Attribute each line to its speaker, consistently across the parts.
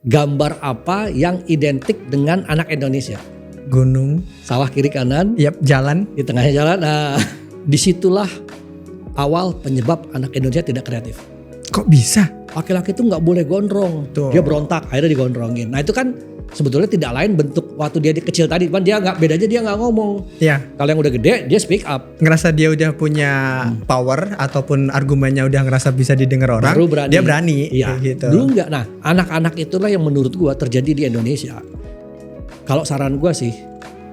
Speaker 1: gambar apa yang identik dengan anak Indonesia?
Speaker 2: Gunung.
Speaker 1: Sawah kiri kanan,
Speaker 2: Yap, jalan.
Speaker 1: di tengahnya jalan. Nah, disitulah awal penyebab anak Indonesia tidak kreatif.
Speaker 2: Kok bisa?
Speaker 1: Laki-laki itu nggak boleh gondrong,
Speaker 2: Tuh.
Speaker 1: dia berontak, akhirnya digondrongin. Nah itu kan sebetulnya tidak lain bentuk waktu dia kecil tadi, cuman dia nggak, bedanya dia nggak ngomong.
Speaker 2: Ya,
Speaker 1: Kalau yang udah gede dia speak up,
Speaker 2: ngerasa dia udah punya power ataupun argumennya udah ngerasa bisa didengar orang.
Speaker 1: baru berani.
Speaker 2: Dia berani.
Speaker 1: Iya.
Speaker 2: Kayak gitu.
Speaker 1: Dulu nggak. Nah anak-anak itulah yang menurut gua terjadi di Indonesia. Kalau saran gua sih,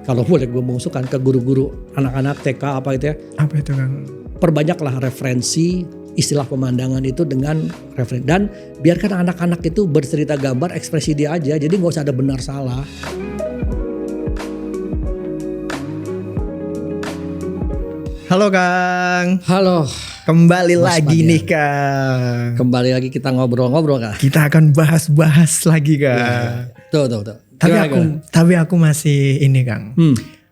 Speaker 1: kalau boleh gua mengusulkan ke guru-guru anak-anak TK apa itu ya,
Speaker 2: Apa itu Kang?
Speaker 1: perbanyaklah referensi istilah pemandangan itu dengan referensi, dan biarkan anak-anak itu bercerita gambar ekspresi dia aja, jadi nggak usah ada benar salah.
Speaker 2: Halo Kang.
Speaker 1: Halo,
Speaker 2: Kembali
Speaker 1: Mas
Speaker 2: lagi
Speaker 1: Madian.
Speaker 2: nih Kang.
Speaker 1: kembali lagi kita ngobrol-ngobrol kan.
Speaker 2: Kita akan bahas-bahas lagi Kang.
Speaker 1: Tuh.
Speaker 2: Tapi aku masih ini Kang.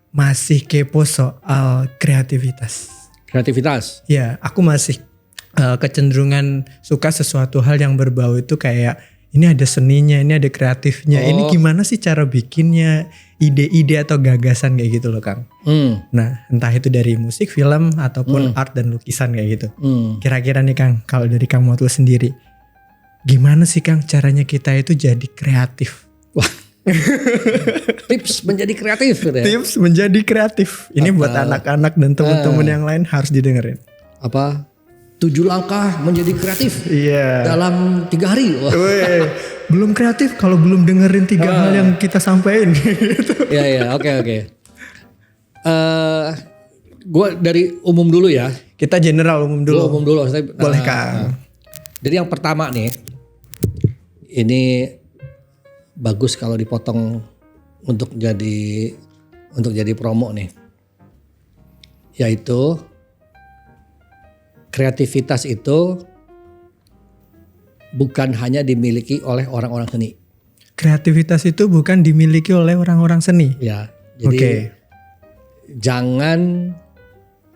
Speaker 2: Masih kepo soal kreativitas.
Speaker 1: Kreativitas.
Speaker 2: Ya, aku masih kecenderungan suka sesuatu hal yang berbau itu kayak ini ada seninya, ini ada kreatifnya. Ini gimana sih cara bikinnya, ide-ide atau gagasan kayak gitu loh Kang. Nah, entah itu dari musik, film ataupun art dan lukisan kayak gitu. Kira-kira nih Kang, kalau dari Kang Motul sendiri, gimana sih Kang caranya kita itu jadi kreatif?
Speaker 1: Wah. Tips menjadi kreatif gitu ya.
Speaker 2: Tips menjadi kreatif. Ini buat anak-anak dan teman-teman yang lain harus didengerin.
Speaker 1: Apa? 7 langkah menjadi kreatif
Speaker 2: Iya.
Speaker 1: dalam 3 hari. Wah.
Speaker 2: Weh, belum kreatif kalau belum dengerin 3 hal yang kita sampaikan. Gitu.
Speaker 1: Ya, oke. Gue dari umum dulu ya.
Speaker 2: Kita general umum dulu.
Speaker 1: Umum dulu.
Speaker 2: Boleh Kang.
Speaker 1: Jadi yang pertama nih, ini bagus kalau dipotong untuk jadi promo nih, yaitu kreativitas itu bukan hanya dimiliki oleh orang-orang seni.
Speaker 2: Kreativitas itu bukan dimiliki oleh orang-orang seni.
Speaker 1: Ya, jadi jangan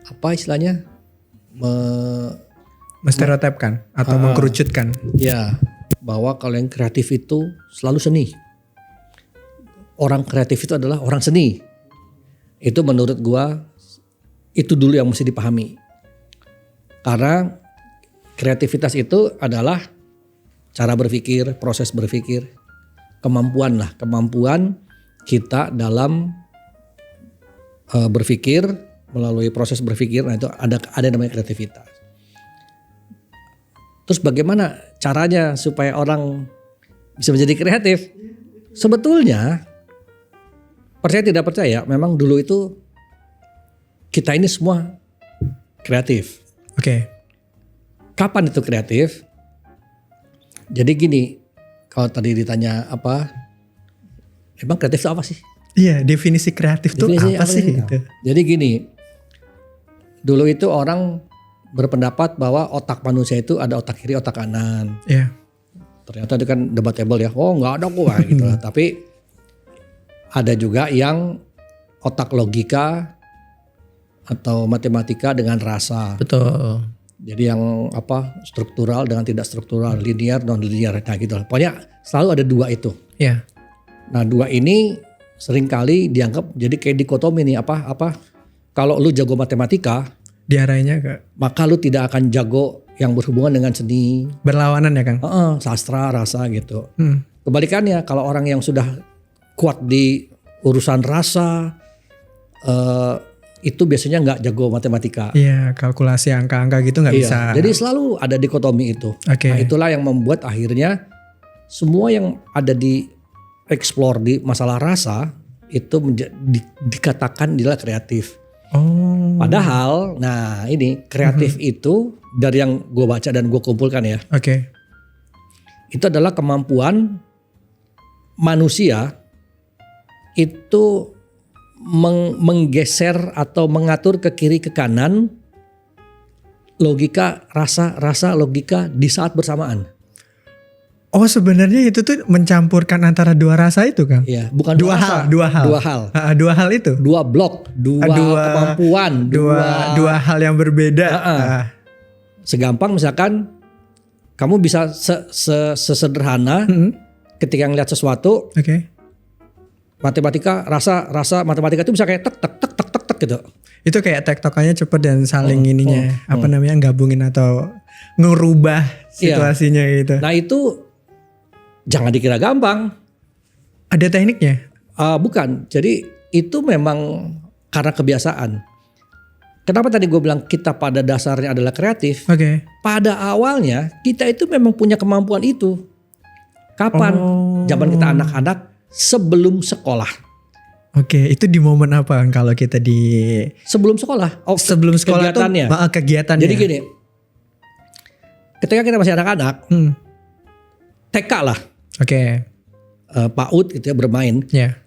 Speaker 1: apa istilahnya
Speaker 2: Menstereotipkan atau mengkerucutkan.
Speaker 1: ya, bahwa kalau yang kreatif itu selalu seni. Orang kreatif itu adalah orang seni. Itu menurut gua itu dulu yang mesti dipahami. Karena kreativitas itu adalah cara berpikir, proses berpikir, kemampuan kita dalam berpikir melalui proses berpikir. Nah itu ada namanya kreativitas. Terus bagaimana caranya supaya orang bisa menjadi kreatif? Sebetulnya percaya tidak percaya, memang dulu itu kita ini semua kreatif.
Speaker 2: Oke.
Speaker 1: Kapan itu kreatif? Jadi gini, kalau tadi ditanya apa, emang kreatif itu apa sih?
Speaker 2: Iya, definisi kreatif itu apa sih? Gitu.
Speaker 1: Jadi gini, dulu itu orang berpendapat bahwa otak manusia itu ada otak kiri, otak kanan.
Speaker 2: Iya.
Speaker 1: Ternyata itu kan debatable ya. Oh nggak ada kok gitu lah. Tapi ada juga yang otak logika atau matematika dengan rasa.
Speaker 2: Betul.
Speaker 1: Jadi yang apa struktural dengan tidak struktural, linear non linear, nah gitu. Pokoknya selalu ada dua itu.
Speaker 2: Iya.
Speaker 1: Nah dua ini seringkali dianggap jadi kayak dikotomi nih apa kalau lu jago matematika,
Speaker 2: Diarahnya ke
Speaker 1: maka lu tidak akan jago yang berhubungan dengan seni,
Speaker 2: berlawanan ya Kang.
Speaker 1: sastra, rasa gitu. Kebalikannya kalau orang yang sudah kuat di urusan rasa, itu biasanya nggak jago matematika.
Speaker 2: Iya, kalkulasi angka-angka gitu nggak bisa.
Speaker 1: Jadi selalu ada dikotomi itu.
Speaker 2: Oke.
Speaker 1: Nah, itulah yang membuat akhirnya semua yang ada di explore di masalah rasa itu dikatakan adalah kreatif.
Speaker 2: Oh.
Speaker 1: Padahal, nah ini kreatif itu dari yang gue baca dan gue kumpulkan ya.
Speaker 2: Oke.
Speaker 1: Itu adalah kemampuan manusia itu menggeser atau mengatur ke kiri ke kanan logika rasa logika di saat bersamaan.
Speaker 2: Oh sebenarnya itu tuh mencampurkan antara dua rasa itu Kang?
Speaker 1: Iya, bukan
Speaker 2: Dua hal. Dua hal itu.
Speaker 1: Dua blok, dua kemampuan,
Speaker 2: dua hal yang berbeda.
Speaker 1: Segampang misalkan kamu bisa sesederhana ketika ngeliat sesuatu,
Speaker 2: Oke.
Speaker 1: matematika, rasa matematika itu bisa kayak tek tek tek tek tek tek gitu.
Speaker 2: Itu kayak tektokannya cepet dan saling gabungin atau ngerubah situasinya gitu.
Speaker 1: Nah itu jangan dikira gampang.
Speaker 2: Ada tekniknya?
Speaker 1: Bukan, jadi itu memang karena kebiasaan. Kenapa tadi gue bilang kita pada dasarnya adalah kreatif?
Speaker 2: Oke.
Speaker 1: Pada awalnya kita itu memang punya kemampuan itu. Kapan? Zaman kita anak-anak sebelum sekolah.
Speaker 2: Oke, itu di momen apa kalau kita di
Speaker 1: Sebelum sekolah.
Speaker 2: sebelum sekolah
Speaker 1: kegiatannya.
Speaker 2: tuh kegiatannya.
Speaker 1: Jadi gini, ketika kita masih anak-anak, TK lah,
Speaker 2: Oke.
Speaker 1: PAUD gitu ya, bermain.
Speaker 2: Ya.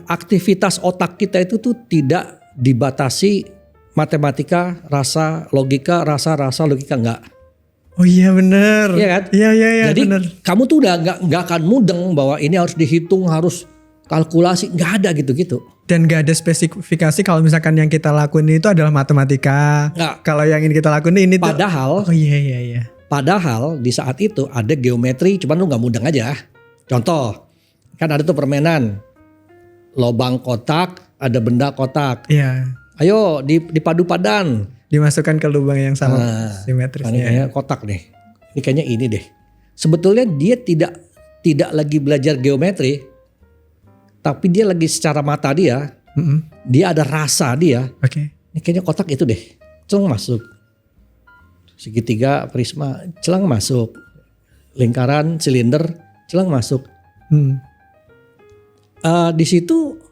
Speaker 1: Aktivitas otak kita itu tuh tidak dibatasi matematika, rasa, logika, logika enggak.
Speaker 2: Oh iya benar.
Speaker 1: Iya kan?
Speaker 2: Iya
Speaker 1: Jadi
Speaker 2: benar.
Speaker 1: kamu tuh udah nggak akan mudeng bahwa ini harus dihitung, harus kalkulasi, nggak ada gitu-gitu.
Speaker 2: Dan gak ada spesifikasi kalau misalkan yang kita lakuin itu adalah matematika.
Speaker 1: Nggak.
Speaker 2: Kalau yang ini kita lakuin ini tuh.
Speaker 1: Padahal,
Speaker 2: Oh iya.
Speaker 1: padahal di saat itu ada geometri, cuman lu nggak mudeng aja. Contoh, kan ada tuh permainan, lobang kotak, ada benda kotak.
Speaker 2: Iya.
Speaker 1: Ayo dipadu padan.
Speaker 2: Dimasukkan ke lubang yang sama
Speaker 1: Nah, ini
Speaker 2: simetrisnya.
Speaker 1: kayaknya kotak nih. Ini kayaknya ini deh. Sebetulnya dia tidak lagi belajar geometri, tapi dia lagi secara mata dia, dia ada rasa dia.
Speaker 2: Oke.
Speaker 1: Ini kayaknya kotak itu deh. Celang masuk. Segitiga, prisma, celang masuk. Lingkaran, silinder, celang masuk. Di situ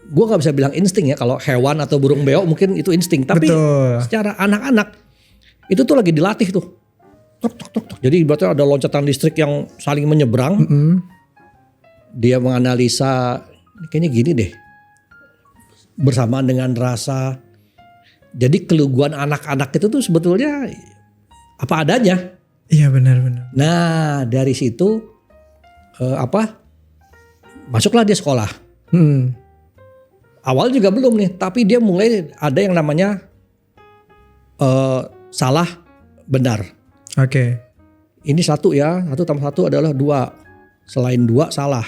Speaker 1: gue nggak bisa bilang insting ya, kalau hewan atau burung beo mungkin itu insting, tapi
Speaker 2: Betul.
Speaker 1: secara anak-anak itu tuh lagi dilatih tuh. Tok, tok, tok, tok. Jadi ibaratnya ada loncatan listrik yang saling menyeberang. Dia menganalisa kayaknya gini deh, bersamaan dengan rasa. Jadi keluguan anak-anak itu tuh sebetulnya apa adanya.
Speaker 2: Iya benar.
Speaker 1: Nah dari situ masuklah dia sekolah. Awal juga belum nih, tapi dia mulai ada yang namanya salah benar.
Speaker 2: Oke.
Speaker 1: Ini satu ya, 1 tambah 1 adalah 2. Selain 2 salah.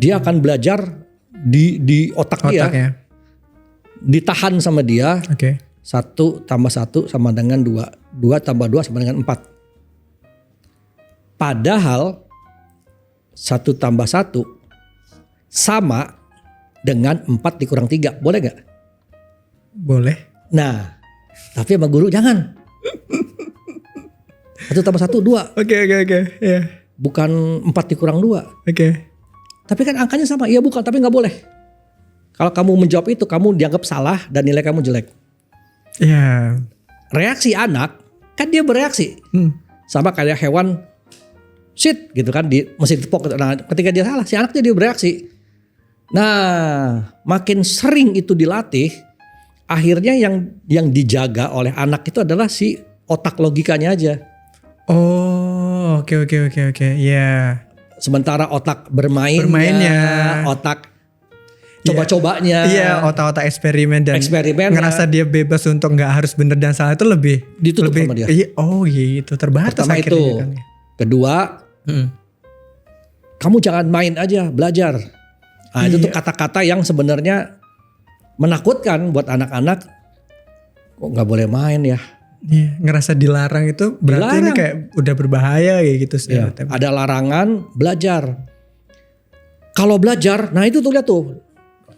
Speaker 1: Dia akan belajar di otak dia,
Speaker 2: Otaknya.
Speaker 1: ditahan sama dia.
Speaker 2: Oke.
Speaker 1: 1 tambah 1 sama dengan 2. 2 tambah 2 sama dengan 4. Padahal 1 tambah 1 sama dengan 4 dikurang 3. Boleh gak?
Speaker 2: Boleh.
Speaker 1: Nah, tapi sama guru jangan. 1 tambah 1 2.
Speaker 2: Oke. Iya.
Speaker 1: Bukan 4 dikurang 2.
Speaker 2: Oke.
Speaker 1: Tapi kan angkanya sama. Iya bukan, tapi gak boleh. Kalau kamu menjawab itu, kamu dianggap salah dan nilai kamu jelek.
Speaker 2: Iya.
Speaker 1: Reaksi anak, kan dia bereaksi. Sama kayak hewan, shit gitu kan, di mesin tepok. Nah ketika dia salah, si anak dia bereaksi. Nah makin sering itu dilatih, akhirnya yang dijaga oleh anak itu adalah si otak logikanya aja.
Speaker 2: Oh, oke. Iya.
Speaker 1: Sementara otak bermainnya, otak coba-cobanya,
Speaker 2: Iya, otak-otak eksperimen dan ngerasa dia bebas untuk nggak harus benar dan salah itu lebih
Speaker 1: ditutup sama dia.
Speaker 2: Iya, oh gitu, terbatas
Speaker 1: Pertama
Speaker 2: akhirnya
Speaker 1: itu.
Speaker 2: kan.
Speaker 1: Kedua, kamu jangan main aja, belajar. Nah itu tuh kata-kata yang sebenarnya menakutkan buat anak-anak. Kok nggak boleh main ya?
Speaker 2: Iya, ngerasa dilarang itu berarti ini kayak udah berbahaya kayak gitu sih.
Speaker 1: Ya, ada larangan belajar. Kalau belajar, nah itu tuh lihat tuh,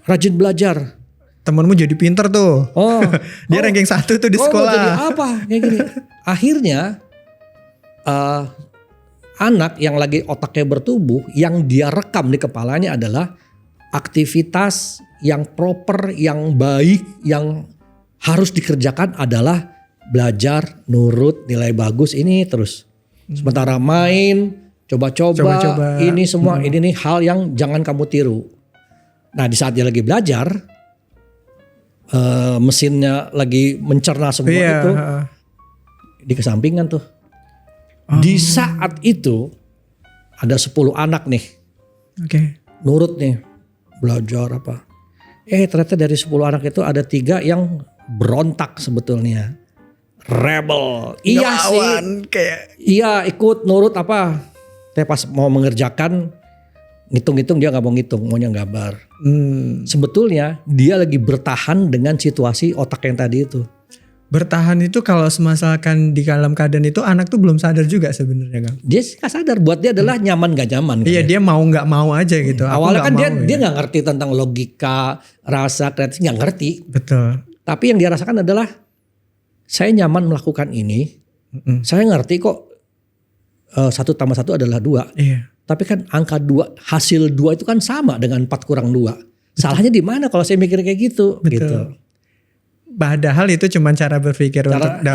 Speaker 1: rajin belajar.
Speaker 2: Temenmu jadi pinter tuh.
Speaker 1: Oh,
Speaker 2: Dia ranking 1 tuh di sekolah.
Speaker 1: Jadi apa? Kayak gini. Akhirnya anak yang lagi otaknya bertumbuh, yang dia rekam di kepalanya adalah aktivitas yang proper, yang baik, yang harus dikerjakan adalah belajar, nurut, nilai bagus ini terus. Sementara main, coba-coba, ini semua ini nih hal yang jangan kamu tiru. Nah di saat dia lagi belajar, mesinnya lagi mencerna semua itu, dikesampingkan tuh. Di saat itu ada 10 anak nih, nurut nih, belajar apa. Ternyata dari 10 anak itu ada 3 yang berontak sebetulnya. rebel. Iya sih.
Speaker 2: Kayak
Speaker 1: Iya ikut nurut apa. Tapi pas mau mengerjakan ngitung-ngitung dia nggak mau ngitung, maunya gambar. Sebetulnya dia lagi bertahan dengan situasi otak yang tadi itu.
Speaker 2: bertahan itu kalau semasalkan di dalam keadaan itu anak tuh belum sadar juga sebenarnya Kang.
Speaker 1: Dia nggak sadar buat dia adalah nyaman gak nyaman.
Speaker 2: Iya dia mau nggak mau aja gitu. Aku
Speaker 1: Awalnya
Speaker 2: nggak
Speaker 1: kan
Speaker 2: mau,
Speaker 1: dia nggak ngerti tentang logika, rasa, kreatif, nggak ngerti.
Speaker 2: Betul.
Speaker 1: Tapi yang dia rasakan adalah saya nyaman melakukan ini. Saya ngerti kok 1 tambah 1 adalah 2.
Speaker 2: Iya.
Speaker 1: Tapi kan angka 2, hasil 2 itu kan sama dengan 4 kurang 2. Salahnya di mana kalau saya mikir kayak gitu?
Speaker 2: Betul.
Speaker 1: Gitu.
Speaker 2: Padahal itu cuma cara berpikir untuk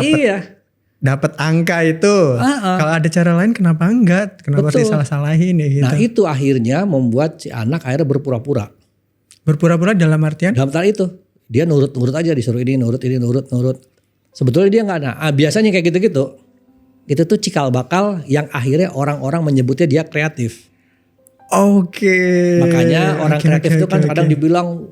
Speaker 2: dapat angka itu. Kalau ada cara lain kenapa enggak? Kenapa harus disalah-salahin ya gitu.
Speaker 1: Nah itu akhirnya membuat si anak akhirnya berpura-pura.
Speaker 2: Berpura-pura dalam artian?
Speaker 1: Dalam hal itu dia nurut aja, disuruh ini nurut. Sebetulnya dia nggak. Nah biasanya kayak gitu-gitu. Itu tuh cikal bakal yang akhirnya orang-orang menyebutnya dia kreatif.
Speaker 2: Oke.
Speaker 1: Makanya orang kreatif itu kan kadang dibilang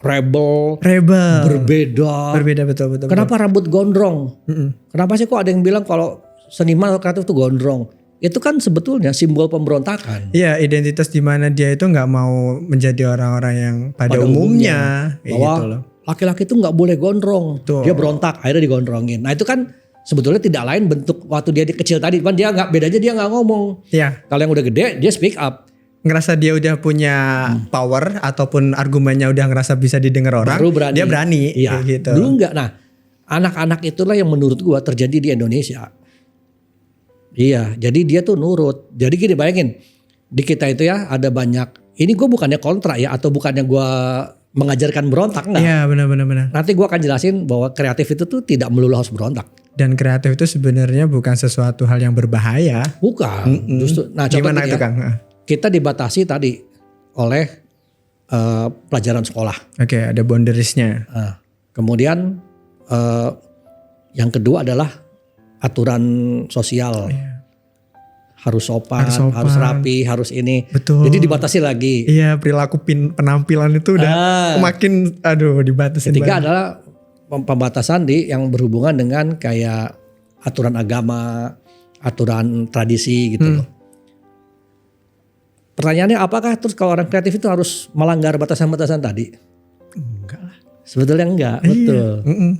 Speaker 1: rebel. Berbeda betul. Kenapa rambut gondrong? Kenapa sih kok ada yang bilang kalau seniman atau kreatif itu gondrong? Itu kan sebetulnya simbol pemberontakan.
Speaker 2: Iya, identitas di mana dia itu nggak mau menjadi orang-orang yang pada umumnya
Speaker 1: bahwa
Speaker 2: gitu loh.
Speaker 1: Laki-laki itu nggak boleh gondrong.
Speaker 2: Tuh.
Speaker 1: Dia berontak, akhirnya digondrongin. Nah itu kan sebetulnya tidak lain bentuk waktu dia kecil tadi, cuman dia nggak, bedanya dia nggak ngomong.
Speaker 2: Iya.
Speaker 1: Kalau yang udah gede dia speak up.
Speaker 2: Ngerasa dia udah punya power ataupun argumennya udah ngerasa bisa didengar orang,
Speaker 1: Baru berani.
Speaker 2: dia berani.
Speaker 1: Iya.
Speaker 2: Gitu.
Speaker 1: Dulu enggak. Nah, anak-anak itulah yang menurut gua terjadi di Indonesia. Iya, jadi dia tuh nurut. Jadi gini, bayangin di kita itu ya ada banyak. Ini gua bukannya kontra ya, atau bukannya gua mengajarkan berontak, enggak.
Speaker 2: Iya, benar.
Speaker 1: Nanti gua akan jelasin bahwa kreatif itu tuh tidak melulu harus berontak.
Speaker 2: Dan kreatif itu sebenarnya bukan sesuatu hal yang berbahaya.
Speaker 1: Bukan. Justru. Nah,
Speaker 2: Gimana
Speaker 1: contohnya
Speaker 2: itu Kang?
Speaker 1: kita dibatasi tadi oleh pelajaran sekolah.
Speaker 2: Oke, ada boundariesnya.
Speaker 1: Kemudian yang kedua adalah aturan sosial. Harus sopan, harus rapi, harus ini.
Speaker 2: Betul.
Speaker 1: Jadi dibatasi lagi.
Speaker 2: Iya, perilaku penampilan itu udah makin dibatasi.
Speaker 1: Ketiga adalah pembatasan yang berhubungan dengan kayak aturan agama, aturan tradisi gitu loh. Pertanyaannya apakah terus kalau orang kreatif itu harus melanggar batasan-batasan tadi?
Speaker 2: Enggak lah.
Speaker 1: Sebetulnya enggak, betul.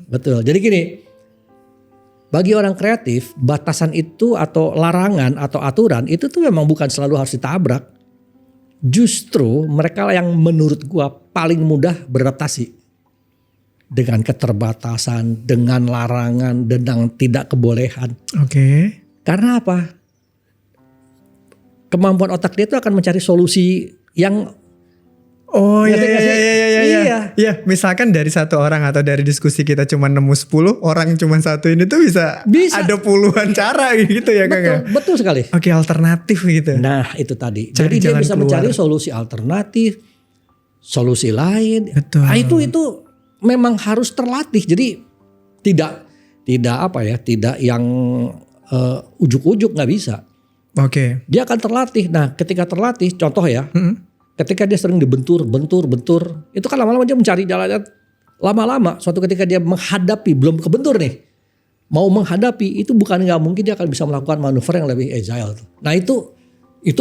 Speaker 1: Betul. Jadi gini, bagi orang kreatif batasan itu atau larangan atau aturan itu tuh memang bukan selalu harus ditabrak. Justru mereka yang menurut gua paling mudah beradaptasi dengan keterbatasan, dengan larangan, dengan tidak kebolehan.
Speaker 2: Oke.
Speaker 1: Karena apa? Kemampuan otak dia itu akan mencari solusi yang
Speaker 2: Iya, misalkan dari satu orang atau dari diskusi kita cuma nemu 10, orang cuma satu ini tuh bisa ada puluhan cara gitu ya Kang.
Speaker 1: Betul sekali.
Speaker 2: Oke, alternatif gitu.
Speaker 1: Nah, itu tadi. Jadi dia bisa mencari solusi alternatif, solusi lain.
Speaker 2: Betul.
Speaker 1: Nah, itu memang harus terlatih. Jadi tidak yang ujuk-ujuk nggak bisa.
Speaker 2: Oke.
Speaker 1: Dia akan terlatih. Nah, ketika terlatih, contoh ya, ketika dia sering bentur, itu kan lama-lama dia mencari jalan. Lama-lama, suatu ketika dia menghadapi, belum kebentur nih, mau menghadapi itu bukan nggak mungkin dia akan bisa melakukan manuver yang lebih agile. Nah itu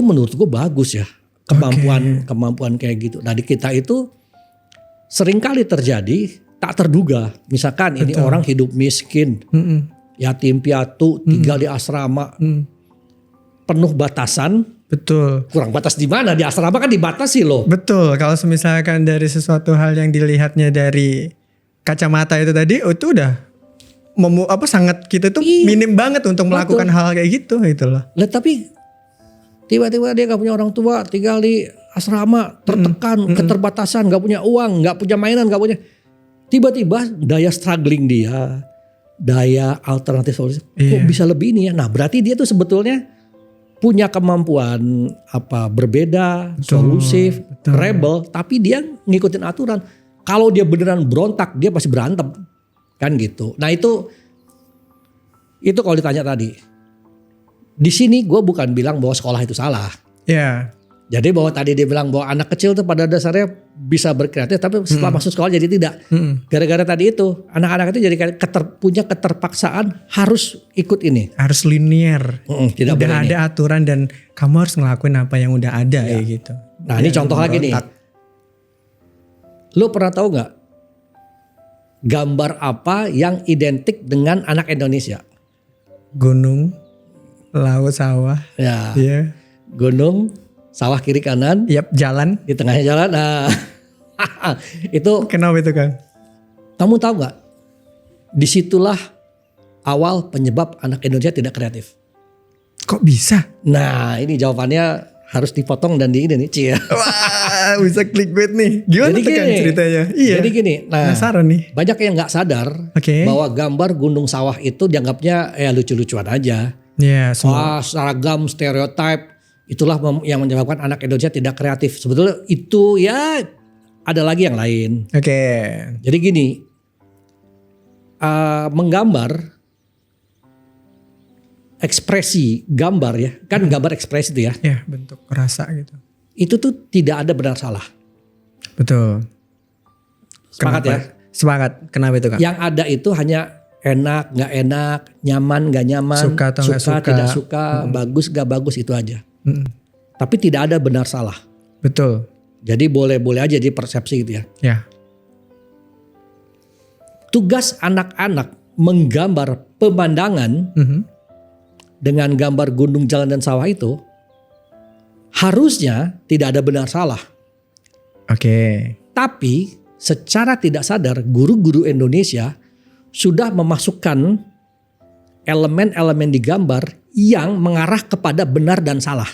Speaker 1: menurut gue bagus ya, kemampuan kayak gitu. Nah di kita itu seringkali terjadi tak terduga. Misalkan ini orang hidup miskin, yatim piatu, tinggal di asrama. Penuh batasan.
Speaker 2: Betul.
Speaker 1: Kurang batas di mana? Di asrama kan dibatasi loh.
Speaker 2: Betul. Kalau misalkan dari sesuatu hal yang dilihatnya dari kacamata itu tadi, itu udah sangat kita tuh minim banget untuk melakukan hal kayak gitu loh.
Speaker 1: Lah tapi tiba-tiba dia gak punya orang tua, tinggal di asrama, tertekan, keterbatasan, gak punya uang, gak punya mainan, gak punya. Tiba-tiba daya struggling dia, daya alternatif solusi, kok bisa lebih ini ya. Nah berarti dia tuh sebetulnya punya kemampuan berbeda, solusif, rebel, tapi dia ngikutin aturan. Kalau dia beneran berontak, dia pasti berantem, kan gitu. Nah itu kalau ditanya tadi, di sini gue bukan bilang bahwa sekolah itu salah.
Speaker 2: Ya.
Speaker 1: Jadi bahwa tadi dia bilang bahwa anak kecil tuh pada dasarnya bisa berkreatif, tapi setelah masuk sekolah jadi tidak. Gara-gara tadi itu, anak-anak itu jadi punya keterpaksaan harus ikut ini.
Speaker 2: Harus linear.
Speaker 1: Tidak
Speaker 2: udah
Speaker 1: boleh
Speaker 2: ada
Speaker 1: ini.
Speaker 2: aturan dan kamu harus ngelakuin apa yang udah ada ya gitu.
Speaker 1: Nah ini contoh lagi nih. Lu pernah tahu nggak gambar apa yang identik dengan anak Indonesia?
Speaker 2: Gunung, laut, sawah.
Speaker 1: Ya,
Speaker 2: Iya.
Speaker 1: gunung, sawah kiri kanan,
Speaker 2: Yap, jalan.
Speaker 1: di tengahnya jalan. Nah, itu
Speaker 2: Kenapa itu Kang?
Speaker 1: kamu tahu nggak? Disitulah awal penyebab anak Indonesia tidak kreatif.
Speaker 2: Kok bisa?
Speaker 1: Nah, ini jawabannya harus dipotong dan di ini nih, Cie.
Speaker 2: Wah, bisa clickbait nih. Gimana
Speaker 1: Jadi
Speaker 2: tuh Kang
Speaker 1: gini,
Speaker 2: ceritanya? Iya.
Speaker 1: Jadi gini, nah
Speaker 2: Penasaran nih.
Speaker 1: banyak yang nggak sadar
Speaker 2: Oke.
Speaker 1: bahwa gambar gunung sawah itu dianggapnya lucu-lucuan aja.
Speaker 2: Iya, semua.
Speaker 1: Wah, seragam, stereotip, itulah yang menyebabkan anak Indonesia tidak kreatif. Sebetulnya itu ya ada lagi yang lain.
Speaker 2: Oke.
Speaker 1: Jadi gini, menggambar ekspresi gambar ya, kan gambar ekspresi itu ya,
Speaker 2: Ya, bentuk rasa gitu.
Speaker 1: itu tuh tidak ada benar salah.
Speaker 2: Betul.
Speaker 1: Sepakat
Speaker 2: Kenapa?
Speaker 1: ya?
Speaker 2: Sepakat. Kenapa itu Kang?
Speaker 1: Yang ada itu hanya enak, nggak enak, nyaman, nggak nyaman,
Speaker 2: Suka atau nggak suka.
Speaker 1: tidak suka, bagus, nggak bagus itu aja.
Speaker 2: Mm-mm.
Speaker 1: Tapi tidak ada benar salah.
Speaker 2: Betul.
Speaker 1: Jadi boleh-boleh aja di persepsi gitu ya.
Speaker 2: Ya.
Speaker 1: Tugas anak-anak menggambar pemandangan
Speaker 2: Mhm.
Speaker 1: dengan gambar gunung, jalan dan sawah itu harusnya tidak ada benar salah.
Speaker 2: Oke.
Speaker 1: Tapi secara tidak sadar guru-guru Indonesia sudah memasukkan elemen-elemen di gambar yang mengarah kepada benar dan salah.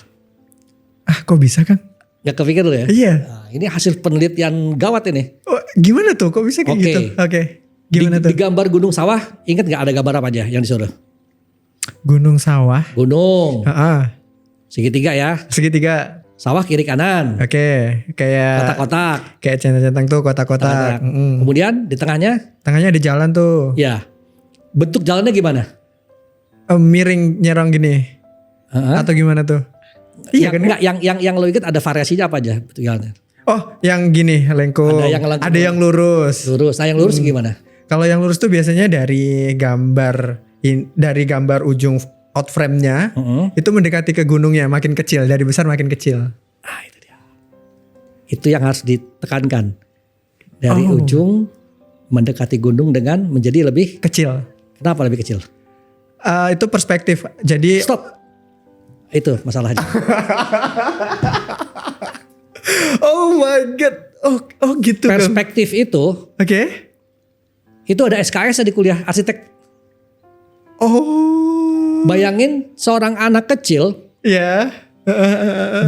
Speaker 2: Ah, kok bisa Kang?
Speaker 1: Gak kepikir loh ya?
Speaker 2: Iya.
Speaker 1: Nah, ini hasil penelitian gawat ini.
Speaker 2: Oh, gimana tuh? Kok bisa kayak
Speaker 1: Oke.
Speaker 2: gitu? Oke. Gimana
Speaker 1: Di
Speaker 2: tuh?
Speaker 1: gambar gunung sawah, ingat gak ada gambar apa aja yang disuruh?
Speaker 2: Gunung sawah.
Speaker 1: Gunung,
Speaker 2: Heeh.
Speaker 1: segitiga ya.
Speaker 2: Segitiga.
Speaker 1: Sawah kiri kanan,
Speaker 2: Oke. Kayak
Speaker 1: kotak-kotak.
Speaker 2: kayak centang-centang tuh kotak-kotak.
Speaker 1: Kotak-kotak.
Speaker 2: Mm-mm.
Speaker 1: Kemudian di tengahnya,
Speaker 2: Tengahnya ada jalan tuh.
Speaker 1: ya bentuk jalannya gimana?
Speaker 2: Miring nyerong gini.
Speaker 1: Heeh.
Speaker 2: Atau gimana tuh? Iya kan?
Speaker 1: Enggak, yang lo ingat ada variasinya apa aja bentuk jalannya?
Speaker 2: Oh, yang gini lengkung.
Speaker 1: Ada yang lengkung.
Speaker 2: Ada yang lurus.
Speaker 1: Lurus. Nah yang lurus gimana?
Speaker 2: Kalau yang lurus tuh biasanya dari gambar ujung out frame-nya
Speaker 1: Heeh.
Speaker 2: itu mendekati ke gunungnya makin kecil, dari besar makin kecil.
Speaker 1: Ah itu dia. Itu yang harus ditekankan. Dari
Speaker 2: Oh.
Speaker 1: ujung mendekati gunung dengan menjadi lebih,
Speaker 2: Kecil.
Speaker 1: kenapa lebih kecil?
Speaker 2: Itu perspektif. Jadi
Speaker 1: Stop. Itu masalahnya.
Speaker 2: oh my god. Oh gitu kan.
Speaker 1: Perspektif itu
Speaker 2: Oke.
Speaker 1: ada SKS di kuliah arsitek.
Speaker 2: Oh.
Speaker 1: Bayangin seorang anak kecil
Speaker 2: Ya.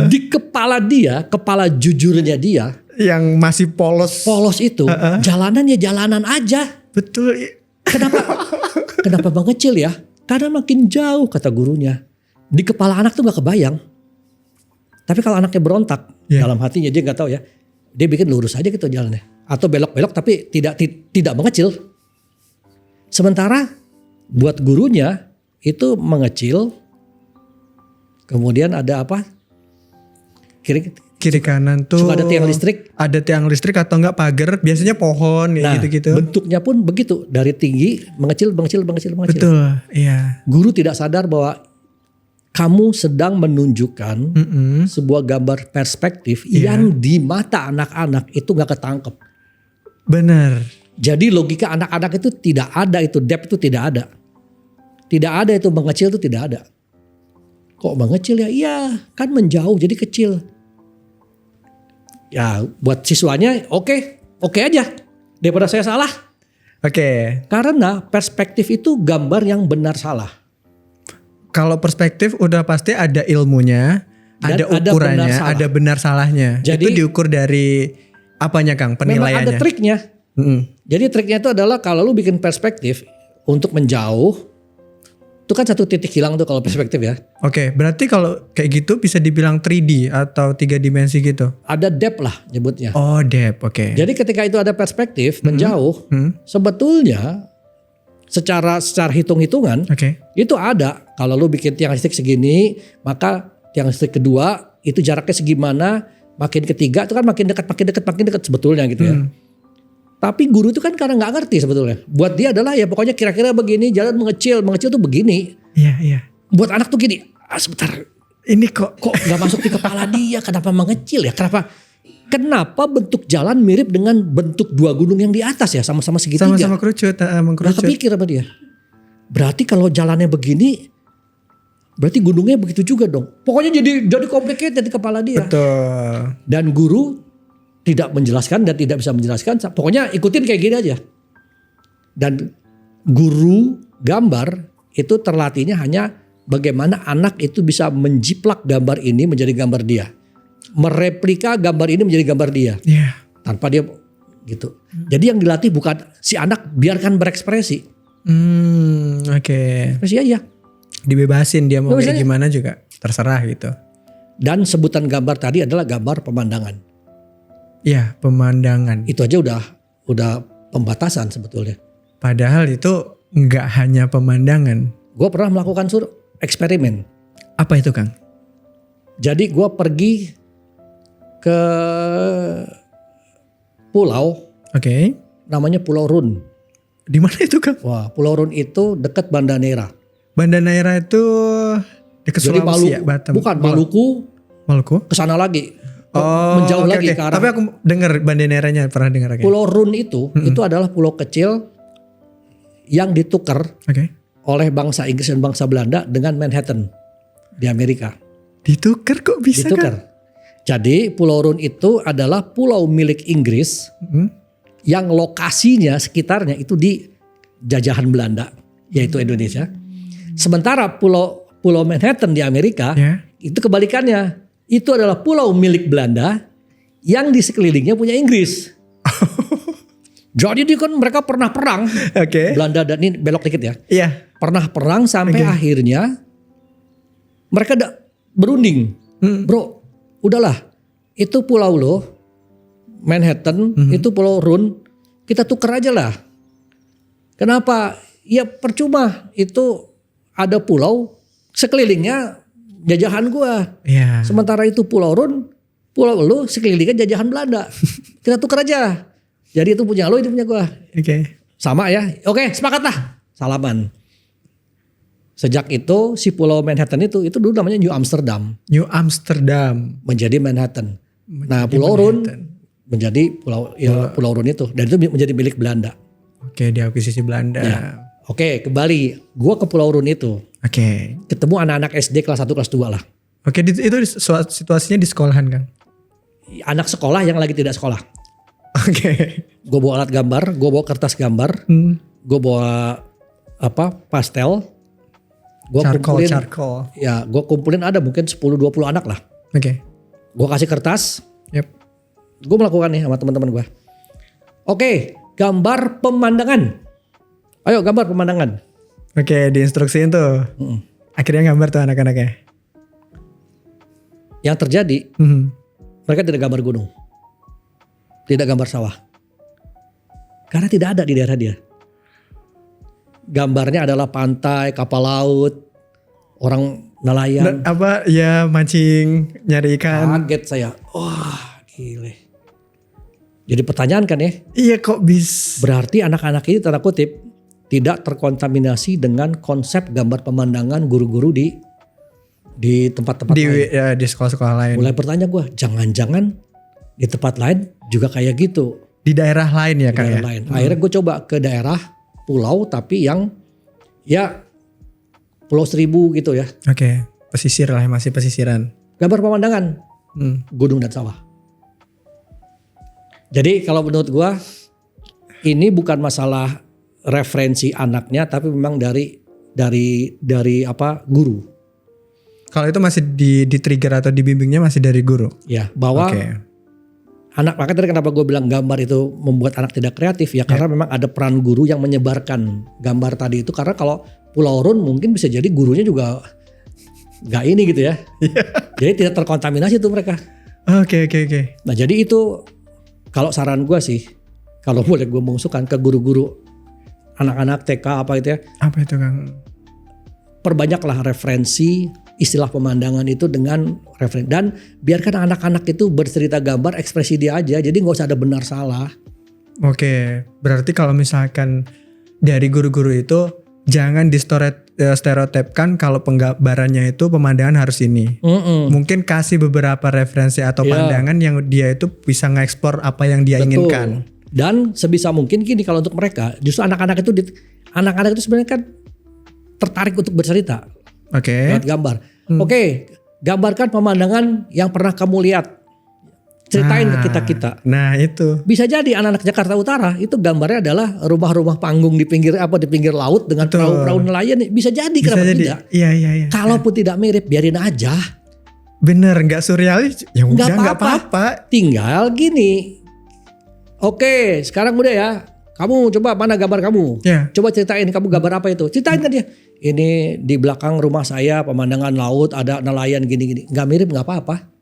Speaker 1: di kepala dia, kepala jujurnya dia,
Speaker 2: Yang masih polos.
Speaker 1: polos itu, jalanan ya jalanan aja.
Speaker 2: Betul.
Speaker 1: Kenapa mengecil ya? Karena makin jauh kata gurunya. Di kepala anak tuh gak kebayang. Tapi kalau anaknya berontak, dalam hatinya dia gak tahu ya. Dia bikin lurus aja gitu jalannya. Atau belok-belok tapi tidak mengecil. Sementara buat gurunya itu mengecil. Kemudian ada apa?
Speaker 2: Kiri kanan tuh.
Speaker 1: Suka ada tiang listrik.
Speaker 2: Ada tiang listrik atau enggak pagar. Biasanya pohon kayak
Speaker 1: Nah,
Speaker 2: gitu-gitu.
Speaker 1: bentuknya pun begitu. Dari tinggi mengecil.
Speaker 2: Betul. Iya.
Speaker 1: Guru tidak sadar bahwa kamu sedang menunjukkan
Speaker 2: Mm-mm.
Speaker 1: sebuah gambar perspektif yang di mata anak-anak itu gak ketangkep.
Speaker 2: Bener.
Speaker 1: Jadi logika anak-anak itu tidak ada, itu depth itu tidak ada. Tidak ada itu mengecil itu tidak ada. Kok mengecil ya? Iya kan menjauh jadi kecil. Ya buat siswanya oke aja. Daripada saya salah.
Speaker 2: Oke.
Speaker 1: Karena perspektif itu gambar yang benar salah.
Speaker 2: Kalau perspektif udah pasti ada ilmunya,
Speaker 1: Dan
Speaker 2: ada
Speaker 1: ada
Speaker 2: ukurannya,
Speaker 1: benar salah.
Speaker 2: ada benar salahnya.
Speaker 1: Jadi-
Speaker 2: itu diukur dari apanya Kang?
Speaker 1: Memang
Speaker 2: Penilaiannya.
Speaker 1: ada triknya.
Speaker 2: Mm-mm.
Speaker 1: Jadi triknya itu adalah kalau lu bikin perspektif untuk menjauh, itu kan satu titik hilang tuh kalau perspektif ya.
Speaker 2: Oke, berarti kalau kayak gitu bisa dibilang 3D atau 3 dimensi gitu.
Speaker 1: Ada depth lah nyebutnya.
Speaker 2: Oh, depth. Oke.
Speaker 1: Jadi ketika itu ada perspektif menjauh,
Speaker 2: Hmm.
Speaker 1: sebetulnya secara hitung-hitungan
Speaker 2: Oke.
Speaker 1: itu ada. Kalau lu bikin tiang listrik segini, maka tiang listrik kedua itu jaraknya segimana, makin ketiga itu kan makin dekat sebetulnya gitu ya. Tapi guru itu kan karena nggak ngerti sebetulnya. Buat dia adalah ya pokoknya kira-kira begini, jalan mengecil tuh begini.
Speaker 2: Iya.
Speaker 1: Buat anak tuh gini, sebentar,
Speaker 2: Ini kok
Speaker 1: nggak masuk di kepala dia, kenapa mengecil ya? Kenapa bentuk jalan mirip dengan bentuk dua gunung yang di atas ya, sama-sama segitiga?
Speaker 2: sama-sama
Speaker 1: Nggak
Speaker 2: mengkerucut.
Speaker 1: kepikir sama dia. Berarti kalau jalannya begini, berarti gunungnya begitu juga dong. Pokoknya jadi complicated di kepala dia.
Speaker 2: Betul.
Speaker 1: Dan guru tidak menjelaskan dan tidak bisa menjelaskan. Pokoknya ikutin kayak gini aja. Dan guru gambar itu terlatihnya hanya bagaimana anak itu bisa menjiplak gambar ini menjadi gambar dia. Mereplika gambar ini menjadi gambar dia.
Speaker 2: Iya.
Speaker 1: Tanpa dia gitu. Jadi yang dilatih bukan si anak biarkan berekspresi.
Speaker 2: Oke.
Speaker 1: Ekspresi aja.
Speaker 2: Dibebasin dia mau
Speaker 1: Nah,
Speaker 2: kayak
Speaker 1: misalnya-
Speaker 2: gimana juga terserah gitu.
Speaker 1: Dan sebutan gambar tadi adalah gambar pemandangan.
Speaker 2: Iya, pemandangan.
Speaker 1: Itu aja udah pembatasan sebetulnya.
Speaker 2: Padahal itu nggak hanya pemandangan.
Speaker 1: Gue pernah melakukan eksperimen.
Speaker 2: Apa itu, Kang?
Speaker 1: Jadi gue pergi ke pulau,
Speaker 2: Oke.
Speaker 1: namanya Pulau Run.
Speaker 2: Di mana itu, Kang?
Speaker 1: Wah, Pulau Run itu dekat Banda Neira.
Speaker 2: Banda Neira itu dekat
Speaker 1: Jadi
Speaker 2: Sulawesi ya, Batam.
Speaker 1: bukan Maluku,
Speaker 2: Maluku.
Speaker 1: ke sana lagi.
Speaker 2: Oh,
Speaker 1: Menjauh
Speaker 2: oke,
Speaker 1: lagi
Speaker 2: oke.
Speaker 1: ke arah.
Speaker 2: Tapi aku dengar Banda Neiranya, pernah dengar. Oke.
Speaker 1: Pulau Run itu adalah pulau kecil yang ditukar
Speaker 2: Oke.
Speaker 1: oleh bangsa Inggris dan bangsa Belanda dengan Manhattan di Amerika.
Speaker 2: Ditukar kok bisa,
Speaker 1: Ditukar.
Speaker 2: kan?
Speaker 1: Jadi Pulau Run itu adalah pulau milik Inggris yang lokasinya sekitarnya itu di jajahan Belanda, yaitu Indonesia. Sementara pulau Manhattan di Amerika
Speaker 2: Ya.
Speaker 1: itu kebalikannya. Itu adalah pulau milik Belanda yang di sekelilingnya punya Inggris. Jadi kan mereka pernah perang.
Speaker 2: Oke.
Speaker 1: Belanda dan ini belok dikit ya.
Speaker 2: Iya.
Speaker 1: Pernah perang sampai akhirnya mereka berunding. Bro, udahlah. Itu pulau lo, Manhattan, itu Pulau Run, kita tuker aja lah. Kenapa? Ya percuma, itu ada pulau sekelilingnya jajahan gua.
Speaker 2: Iya.
Speaker 1: Sementara itu Pulau Run, pulau lo sekelilingnya jajahan Belanda. Kita tuker aja. Jadi itu punya lo, itu punya gua.
Speaker 2: Oke.
Speaker 1: Sama ya. Oke, sepakat lah. Salaman. Sejak itu si Pulau Manhattan itu dulu namanya New Amsterdam.
Speaker 2: New Amsterdam.
Speaker 1: Menjadi Manhattan. Nah, Pulau Run menjadi Pulau Run itu, dan itu menjadi milik Belanda.
Speaker 2: Oke, diakuisisi Belanda.
Speaker 1: Ya. Oke, kembali. Gua ke Pulau Run itu.
Speaker 2: Oke.
Speaker 1: Ketemu anak-anak SD kelas 1 kelas 2 lah.
Speaker 2: Oke, itu situasinya di sekolahan, Kang.
Speaker 1: Anak sekolah yang lagi tidak sekolah.
Speaker 2: Oke.
Speaker 1: Gue bawa alat gambar, gue bawa kertas gambar, gue bawa pastel. Gua
Speaker 2: Charcoal.
Speaker 1: Ya, gue kumpulin ada mungkin 10-20 anak lah.
Speaker 2: Oke.
Speaker 1: Gue kasih kertas.
Speaker 2: Yep.
Speaker 1: Gue melakukan nih sama teman-teman gue. Oke, gambar pemandangan. Ayo gambar pemandangan.
Speaker 2: Oke, diinstruksiin tuh. Akhirnya gambar tuh anak-anaknya.
Speaker 1: Yang terjadi, mereka tidak gambar gunung. Tidak gambar sawah. Karena tidak ada di daerah dia. Gambarnya adalah pantai, kapal laut, orang nelayan.
Speaker 2: Mancing, nyari ikan.
Speaker 1: Kaget saya. Wah, gile. Jadi pertanyaan kan ya.
Speaker 2: Iya, kok bisa.
Speaker 1: Berarti anak-anak ini tanda kutip tidak terkontaminasi dengan konsep gambar pemandangan guru-guru di tempat-tempat lain.
Speaker 2: Ya, di sekolah-sekolah lain.
Speaker 1: Mulai bertanya gue, jangan-jangan di tempat lain juga kayak gitu.
Speaker 2: Di daerah lain ya,
Speaker 1: Di
Speaker 2: Kang?
Speaker 1: daerah lain. Akhirnya gue coba ke daerah pulau tapi yang ya Pulau Seribu gitu ya.
Speaker 2: Oke, pesisir lah, masih pesisiran.
Speaker 1: Gambar pemandangan gunung dan sawah. Jadi kalau menurut gue ini bukan masalah referensi anaknya, tapi memang dari guru.
Speaker 2: Kalau itu masih di trigger atau dibimbingnya masih dari guru.
Speaker 1: Ya, bahwa
Speaker 2: Oke.
Speaker 1: makanya tadi kenapa gue bilang gambar itu membuat anak tidak kreatif ya, karena memang ada peran guru yang menyebarkan gambar tadi itu. Karena kalau Pulau Run mungkin bisa jadi gurunya juga nggak ini gitu ya. Jadi tidak terkontaminasi tuh mereka.
Speaker 2: Oke.
Speaker 1: Nah jadi itu kalau saran gue sih, kalau boleh gue mengusulkan ke guru-guru anak-anak TK apa itu ya,
Speaker 2: Apa itu, Kang?
Speaker 1: perbanyaklah referensi istilah pemandangan itu dengan referensi. Dan biarkan anak-anak itu bercerita gambar ekspresi dia aja. Jadi nggak usah ada benar salah.
Speaker 2: Oke, berarti kalau misalkan dari guru-guru itu jangan stereotipkan kalau penggambarannya itu pemandangan harus ini. Mungkin kasih beberapa referensi atau pandangan yang dia itu bisa nge-explore apa yang dia inginkan.
Speaker 1: Dan sebisa mungkin gini, kalau untuk mereka, justru anak-anak itu sebenarnya kan tertarik untuk bercerita. Lewat gambar. Oke, gambarkan pemandangan yang pernah kamu lihat. Ceritain ke kita.
Speaker 2: Nah itu.
Speaker 1: Bisa jadi anak-anak Jakarta Utara itu gambarnya adalah rumah-rumah panggung di pinggir laut dengan perahu-perahu nelayan. Bisa jadi, kenapa tidak?
Speaker 2: Iya.
Speaker 1: Kalaupun tidak mirip, biarin aja.
Speaker 2: Bener, nggak surrealis, ya udah nggak apa-apa.
Speaker 1: Tinggal gini. Oke, sekarang udah ya. Kamu coba mana gambar kamu? Coba ceritain kamu gambar apa itu? Ceritain kan dia. Ini di belakang rumah saya pemandangan laut, ada nelayan gini-gini. Gak mirip gak apa-apa.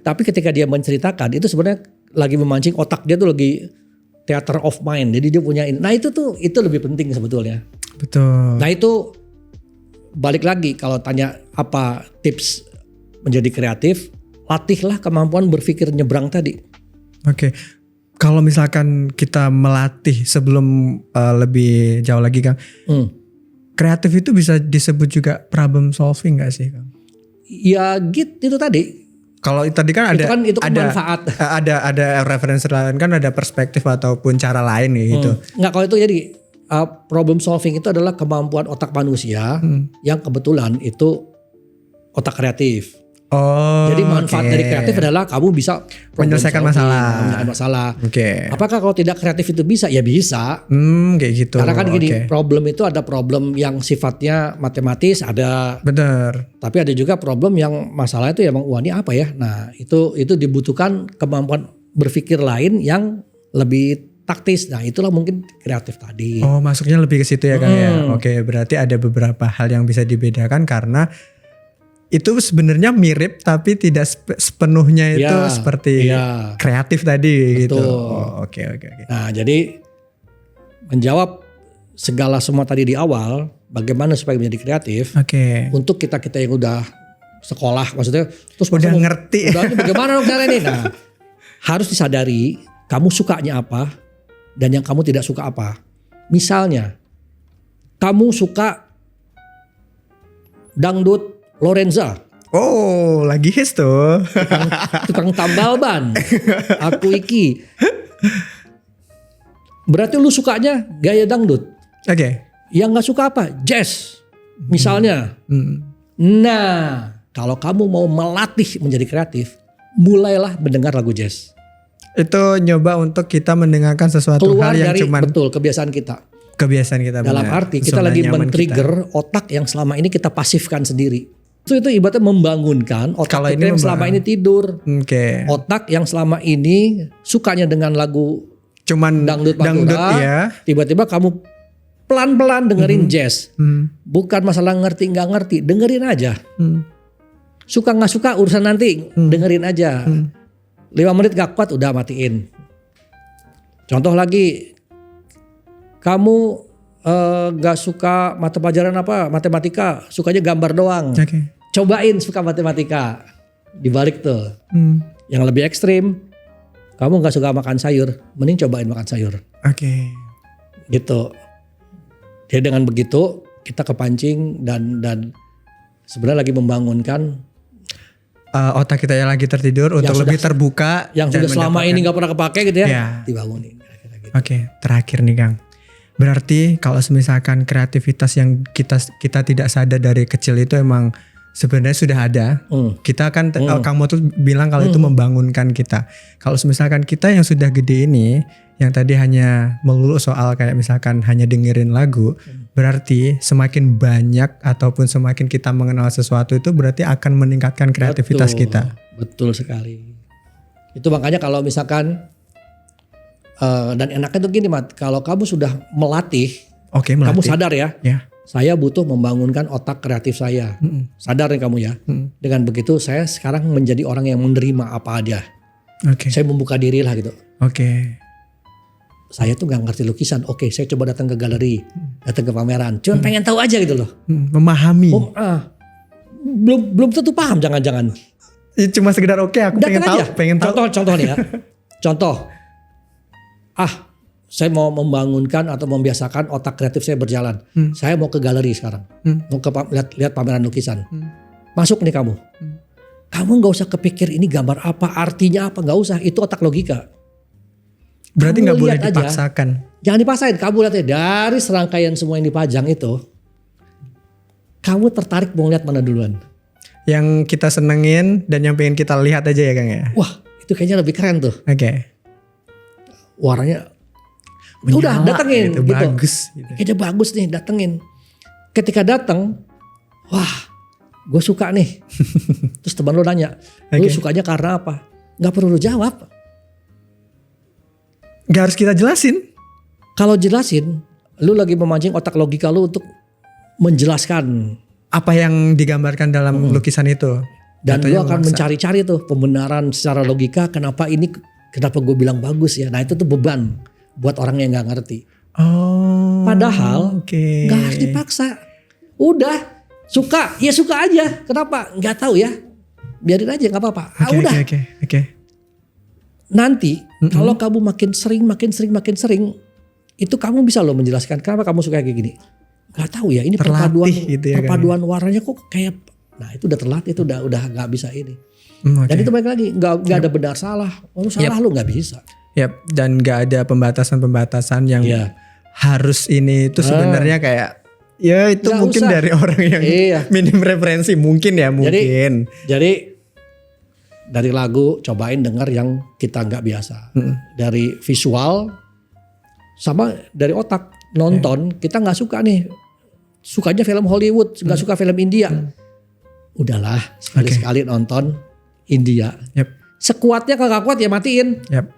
Speaker 1: Tapi ketika dia menceritakan itu sebenarnya lagi memancing otak dia tuh lagi theater of mind. Jadi dia punya ini. Nah itu lebih penting sebetulnya.
Speaker 2: Betul.
Speaker 1: Nah itu balik lagi kalau tanya apa tips menjadi kreatif, latihlah kemampuan berpikir nyebrang tadi.
Speaker 2: Oke. Kalau misalkan kita melatih sebelum lebih jauh lagi Kang, kreatif itu bisa disebut juga problem solving gak sih Kang?
Speaker 1: Ya gitu itu tadi.
Speaker 2: Kalau tadi kan ada
Speaker 1: itu manfaat.
Speaker 2: Ada referensi lain kan, ada perspektif ataupun cara lain gitu.
Speaker 1: Nggak, kalau itu jadi problem solving itu adalah kemampuan otak manusia yang kebetulan itu otak kreatif. Jadi manfaat dari kreatif adalah kamu bisa
Speaker 2: menyelesaikan
Speaker 1: masalah. Apakah kalau tidak kreatif itu bisa? Ya bisa.
Speaker 2: Kayak gitu.
Speaker 1: Karena kan gini, problem itu ada problem yang sifatnya matematis, ada.
Speaker 2: Benar.
Speaker 1: Tapi ada juga problem yang masalah itu emang ini apa ya? Nah itu dibutuhkan kemampuan berpikir lain yang lebih taktis. Nah itulah mungkin kreatif tadi.
Speaker 2: Oh masuknya lebih ke situ ya Kang ya. Oke, berarti ada beberapa hal yang bisa dibedakan karena itu sebenarnya mirip tapi tidak sepenuhnya itu seperti kreatif tadi.
Speaker 1: Betul.
Speaker 2: Gitu. Oke.
Speaker 1: Nah, jadi menjawab segala semua tadi di awal, bagaimana supaya menjadi kreatif? Untuk kita yang udah sekolah, maksudnya terus
Speaker 2: udah ngerti.
Speaker 1: Udah bagaimana dong cara ini? Nah, harus disadari kamu sukanya apa dan yang kamu tidak suka apa. Misalnya, kamu suka dangdut Lorenza.
Speaker 2: Oh, lagi hits tuh.
Speaker 1: Tukang tambal ban. Aku iki. Berarti lu sukanya gaya dangdut. Yang gak suka apa? Jazz. Misalnya. Nah, kalau kamu mau melatih menjadi kreatif, mulailah mendengar lagu jazz.
Speaker 2: Itu nyoba untuk kita mendengarkan sesuatu
Speaker 1: keluar
Speaker 2: hal yang
Speaker 1: dari,
Speaker 2: cuman.
Speaker 1: Betul, kebiasaan kita.
Speaker 2: Dalam
Speaker 1: arti kita lagi men-trigger otak yang selama ini kita pasifkan sendiri. Itu ibaratnya membangunkan otak kita yang selama ini tidur. Otak yang selama ini sukanya dengan lagu cuman dangdut ya. Tiba-tiba kamu pelan-pelan dengerin jazz. Bukan masalah ngerti nggak ngerti, dengerin aja. Suka nggak suka urusan nanti, dengerin aja. 5 menit gak kuat udah matiin. Contoh lagi, kamu gak suka mata pelajaran apa? Matematika, sukanya gambar doang. Cobain suka matematika. Dibalik tuh. Yang lebih ekstrim, kamu gak suka makan sayur, mending cobain makan sayur. Gitu. Jadi dengan begitu kita kepancing dan sebenarnya lagi membangunkan
Speaker 2: otak kita yang lagi tertidur untuk lebih terbuka.
Speaker 1: Yang sudah selama ini gak pernah kepake gitu ya. Dibangunin.
Speaker 2: Terakhir nih Kang. Berarti kalau misalkan kreativitas yang kita tidak sadar dari kecil itu emang sebenarnya sudah ada. Kita kan kamu tuh bilang kalau itu membangunkan kita. Kalau misalkan kita yang sudah gede ini, yang tadi hanya melulu soal kayak misalkan hanya dengerin lagu, berarti semakin banyak ataupun semakin kita mengenal sesuatu itu berarti akan meningkatkan kreativitas kita.
Speaker 1: Betul sekali. Itu makanya kalau misalkan dan enaknya tuh gini Mat, kalau kamu sudah melatih, kamu sadar ya, saya butuh membangunkan otak kreatif saya. Sadar nih kamu ya. Dengan begitu saya sekarang menjadi orang yang menerima apa aja. Saya membuka diri lah gitu. Saya tuh gak ngerti lukisan. Saya coba datang ke galeri, datang ke pameran. Cuman pengen tahu aja gitu loh.
Speaker 2: Memahami.
Speaker 1: belum tentu paham, jangan-jangan.
Speaker 2: Ya, cuma sekedar oke, aku pengen
Speaker 1: Datang
Speaker 2: tahu,
Speaker 1: aja.
Speaker 2: pengen tahu.
Speaker 1: Contoh nih ya. Contoh. Saya mau membangunkan atau membiasakan otak kreatif saya berjalan. Saya mau ke galeri sekarang. Mau ke lihat pameran lukisan. Masuk nih kamu. Kamu nggak usah kepikir ini gambar apa, artinya apa, nggak usah. Itu otak logika.
Speaker 2: Berarti
Speaker 1: Kamu
Speaker 2: nggak boleh
Speaker 1: lihat aja.
Speaker 2: dipaksakan.
Speaker 1: Jangan dipaksain. Kamu lihat ya, dari serangkaian semua yang dipajang itu, kamu tertarik mau lihat mana duluan?
Speaker 2: Yang kita senengin dan yang pengen kita lihat aja ya Kang ya.
Speaker 1: Wah, itu kayaknya lebih keren tuh.
Speaker 2: Oke.
Speaker 1: Warnanya
Speaker 2: Menyala,
Speaker 1: udah datengin
Speaker 2: gitu,
Speaker 1: gitu.
Speaker 2: bagus gitu.
Speaker 1: Kayaknya bagus nih, datengin. Ketika datang, wah, gue suka nih. Terus teman lo nanya, lu sukanya karena apa? Gak perlu lu jawab.
Speaker 2: Gak harus kita jelasin.
Speaker 1: Kalau jelasin, lu lagi memancing otak logika lu untuk menjelaskan.
Speaker 2: Apa yang digambarkan dalam lukisan itu.
Speaker 1: Dan lu
Speaker 2: Jatuhnya
Speaker 1: akan
Speaker 2: memaksa.
Speaker 1: mencari-cari tuh pembenaran secara logika. Kenapa gue bilang bagus ya. Nah itu tuh beban buat orang yang gak ngerti.
Speaker 2: Oh.
Speaker 1: Padahal
Speaker 2: oke.
Speaker 1: gak harus dipaksa. Udah suka, ya suka aja. Kenapa? Gak tahu ya. Biarin aja gak apa-apa. Udah.
Speaker 2: Oke.
Speaker 1: Nanti kalau kamu makin sering, itu kamu bisa loh menjelaskan kenapa kamu suka kayak gini. Gak tahu ya, ini
Speaker 2: Terlatih gitu ya,
Speaker 1: perpaduan warnanya kok kayak, nah itu udah terlatih, itu udah nggak bisa ini.
Speaker 2: Oke.
Speaker 1: Dan itu balik lagi nggak ada benar salah. Lu salah lu nggak bisa.
Speaker 2: Yap, dan gak ada pembatasan-pembatasan yang
Speaker 1: Iya.
Speaker 2: harus ini itu sebenarnya kayak ya itu
Speaker 1: Nggak
Speaker 2: mungkin
Speaker 1: usah.
Speaker 2: dari orang yang
Speaker 1: Iya.
Speaker 2: minim referensi mungkin ya mungkin.
Speaker 1: Jadi dari lagu cobain denger yang kita nggak biasa. Dari visual sama dari otak nonton kita nggak suka nih. Sukanya film Hollywood, nggak suka film India. Udahlah sekali-sekali nonton India.
Speaker 2: Yap.
Speaker 1: Sekuatnya kagak kuat ya matiin.
Speaker 2: Yap.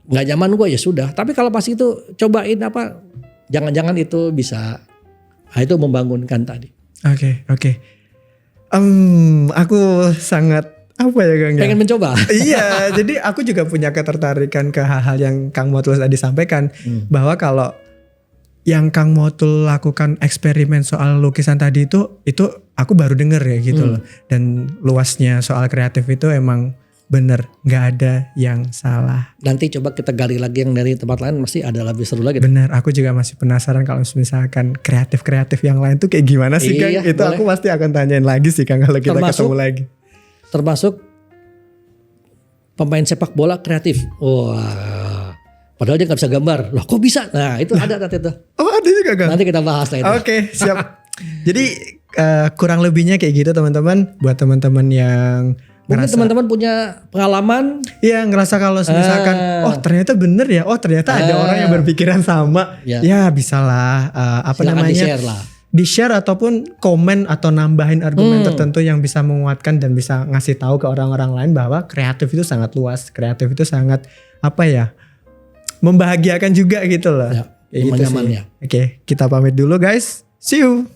Speaker 1: Nggak nyaman gue ya sudah. Tapi kalau pas itu cobain apa, jangan-jangan itu bisa, itu membangunkan tadi.
Speaker 2: Oke. Aku sangat apa ya Kang?
Speaker 1: Pengen mencoba.
Speaker 2: Iya, jadi aku juga punya ketertarikan ke hal-hal yang Kang Motul tadi sampaikan bahwa kalau yang Kang Motul lakukan eksperimen soal lukisan tadi itu aku baru denger ya gitu loh. Dan luasnya soal kreatif itu emang bener nggak ada yang salah.
Speaker 1: Nanti coba kita gali lagi yang dari tempat lain, mesti ada lebih seru lagi.
Speaker 2: Bener, aku juga masih penasaran kalau misalkan kreatif yang lain tuh kayak gimana sih Kang?
Speaker 1: Iya,
Speaker 2: Itu
Speaker 1: boleh.
Speaker 2: aku pasti akan tanyain lagi sih Kang kalau kita ketemu lagi.
Speaker 1: Termasuk pemain sepak bola kreatif. Wah, padahal dia nggak bisa gambar. Loh kok bisa? Nah itu ada nanti tuh.
Speaker 2: Oh ada juga Kang?
Speaker 1: Nanti kita bahas lah itu.
Speaker 2: Oke, siap. Jadi kurang lebihnya kayak gitu teman-teman. Buat teman-teman yang
Speaker 1: Mungkin
Speaker 2: ngerasa,
Speaker 1: teman-teman punya pengalaman.
Speaker 2: iya ngerasa kalau misalkan, oh ternyata bener ya, oh ternyata ada orang yang berpikiran sama,
Speaker 1: Ya.
Speaker 2: ya bisalah apa
Speaker 1: Silakan
Speaker 2: namanya,
Speaker 1: di-share lah.
Speaker 2: di-share ataupun komen atau nambahin argumen tertentu yang bisa menguatkan dan bisa ngasih tahu ke orang-orang lain bahwa kreatif itu sangat luas, kreatif itu sangat apa ya, membahagiakan juga gitu loh.
Speaker 1: Ya,
Speaker 2: Kayak gitu sih.
Speaker 1: nyaman-nyaman ya.
Speaker 2: Oke, kita pamit dulu guys, see you.